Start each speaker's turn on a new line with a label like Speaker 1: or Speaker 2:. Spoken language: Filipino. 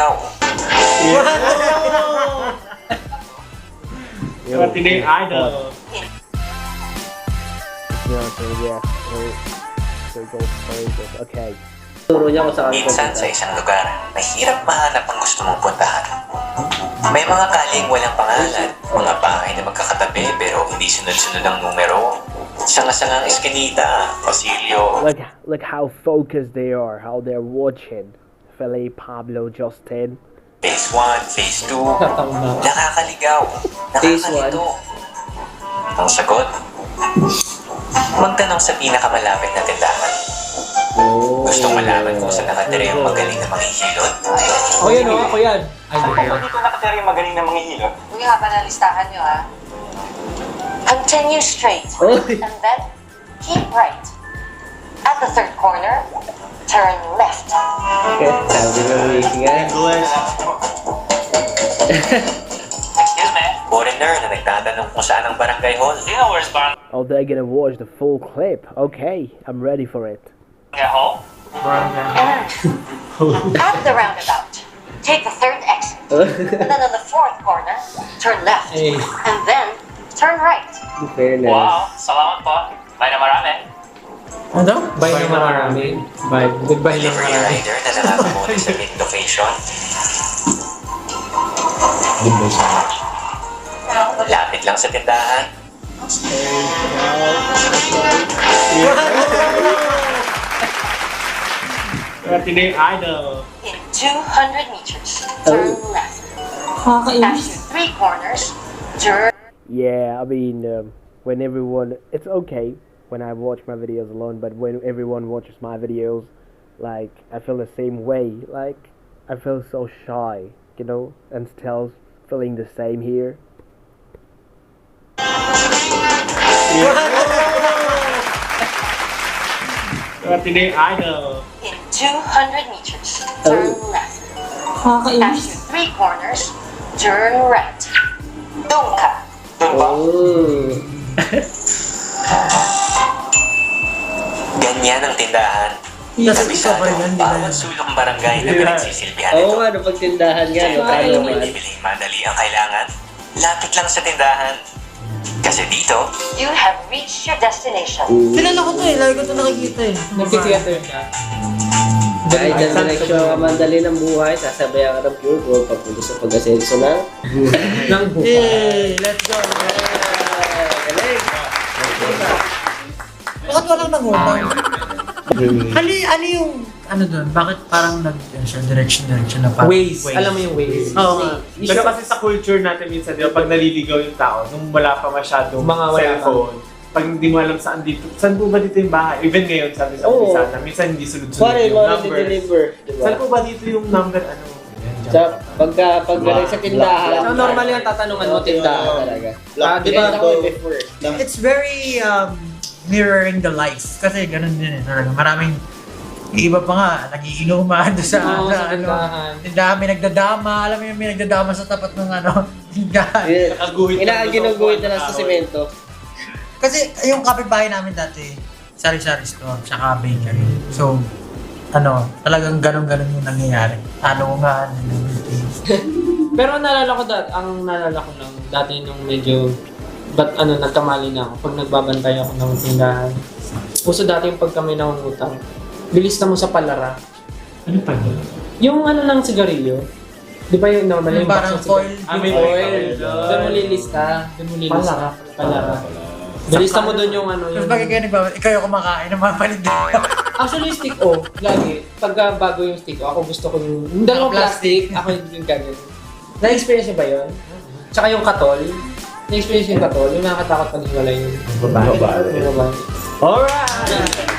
Speaker 1: Nakakaligaw.
Speaker 2: Today idol.
Speaker 3: Okay.
Speaker 4: Turo niya kung saan
Speaker 1: Minsan sa isang lugar, mahirap mahanap ang gusto mong puntahan. May mga kaling walang pangalan, mga bahay na magkakatabi pero hindi sunod-sunod ang numero. Sanga-sangang eskinita, pasilyo.
Speaker 3: Look how focused they are, how they're watching. Philip, Pablo, Justin.
Speaker 1: Phase 1, Phase 2. Nakakaligaw. Nakakalito. Ang sagot? Magtanong sa pinakamalapit na tindahan. Gustong malaman kung saan nakatira yung magaling na manghihilot?
Speaker 4: Ako yan, ako yan.
Speaker 1: Saan po ba dito nakatira yung magaling na manghihilot?
Speaker 5: Uy, haba na listahan nyo, ha? Continue straight. And then, keep right. At the third corner, turn left.
Speaker 4: Okay, sabi mo waiting nga.
Speaker 1: Excuse me? Foreigner na nagtatanong kung saan ang barangay hall. Do you know where's barangay
Speaker 3: Oh, they're gonna watch the full clip. Okay, I'm ready for it.
Speaker 1: hall?
Speaker 5: And at the roundabout, take the third exit. And then on the fourth corner, turn left.
Speaker 4: Hey.
Speaker 5: And then, turn right.
Speaker 4: Fairness.
Speaker 1: Salamat po. Bye na marami.
Speaker 4: Ano? Bye na marami. Bye. Goodbye na
Speaker 1: Delivery
Speaker 4: marami.
Speaker 1: rider na nangangamote sa mid location. Lapit lang sa tindahan.
Speaker 2: Today idol.
Speaker 5: In 200 meters, turn left. After three corners, turn
Speaker 3: Yeah, I mean, when everyone, it's okay when I watch my videos alone, but when everyone watches my videos, like, I feel the same way. Like, I feel so shy, you know, and Stel's feeling the same here.
Speaker 2: Today idol.
Speaker 5: in 200 meters, turn left. After three corners, turn right. Doon ka.
Speaker 1: Doon ba?
Speaker 4: Oh.
Speaker 1: Ganyan ang tindahan. Kabisado, bawat sulok barangay na pinagsisilbihan
Speaker 4: Oo
Speaker 1: ito.
Speaker 4: nga, no, pagtindahan nga, no,
Speaker 1: Kahit
Speaker 4: paano
Speaker 1: may
Speaker 4: man.
Speaker 1: bibiling madali ang kailangan, lapit lang sa tindahan. Kasi dito,
Speaker 5: You have reached your destination.
Speaker 6: Kilala ko to eh, lagi ko to nakikita eh.
Speaker 4: Nagti-theater ka? Kahit ang direksyon ka mandali ng buhay, sasabayan ka ng pure gold papunta sa pag-asenso ng ng buhay.
Speaker 6: Yay! Let's go!
Speaker 4: Galing!
Speaker 6: Bakit walang nangutang? Ano yung, ano doon? Bakit parang direction na parang
Speaker 4: Waze. Alam mo yung ways?
Speaker 6: Oo nga.
Speaker 2: Pero kasi sa culture natin minsan, di ba, pag naliligaw yung tao, nung wala pa masyadong
Speaker 4: Mga wala
Speaker 2: cellphone, pag hindi mo alam saan dito, saan po ba dito yung bahay? Even ngayon, sabi sa
Speaker 4: Oo.
Speaker 2: umpisa na, minsan hindi sunod-sunod
Speaker 4: Pare,
Speaker 2: yung
Speaker 4: mga
Speaker 2: number.
Speaker 4: deliver. Diba?
Speaker 2: Saan po ba dito yung number, ano?
Speaker 4: Sa paggaling sa tindahan.
Speaker 7: So, normal yung tatanungan mo, tindahan
Speaker 4: talaga.
Speaker 7: Di ba?
Speaker 6: It's very mirroring the life. Kasi ganun din eh. Talaga. Maraming iba pa nga, nagiinuman doon sa,
Speaker 7: Oo, sa
Speaker 6: ano,
Speaker 7: tindahan.
Speaker 6: tindahan, may nagdadama. Alam mo yung may nagdadama sa tapat ng ano, tindahan.
Speaker 2: Nakaguhit
Speaker 4: Ginuguhit na lang sa simento.
Speaker 6: Kasi yung kapitbahay namin dati, sari-sari store, tsaka bakery. So, ano, talagang ganun-ganun yung nangyayari. Tanungan,
Speaker 7: Pero naalala ko dati nung medyo nagkamali na ako pag nagbabantay ako ng tindahan. Puso dati yung pag kami nangungutang. Bilis na mo sa palara.
Speaker 2: Ano pa yun?
Speaker 7: Yung ano ng sigarilyo. Di ba yung normal yung
Speaker 6: parang
Speaker 7: box ng
Speaker 6: foil.
Speaker 7: May foil. Doon mo lilista. Palara. Bilis na mo doon yung ano
Speaker 6: Tapos
Speaker 7: yung...
Speaker 6: bakit kayo nagbabalik? Ikaw yung kumakain ng mga palit.
Speaker 7: Actually, yung stick O, lagi. Pagka bago yung stick O, ako gusto ko yung dalawang plastic, ako yung ganyan. Na-experience niyo ba yun? Tsaka yung katol. Na-experience yung katol, yung nakakatakot pag hiwalay yung
Speaker 2: Babae.
Speaker 7: babae.
Speaker 2: Alright!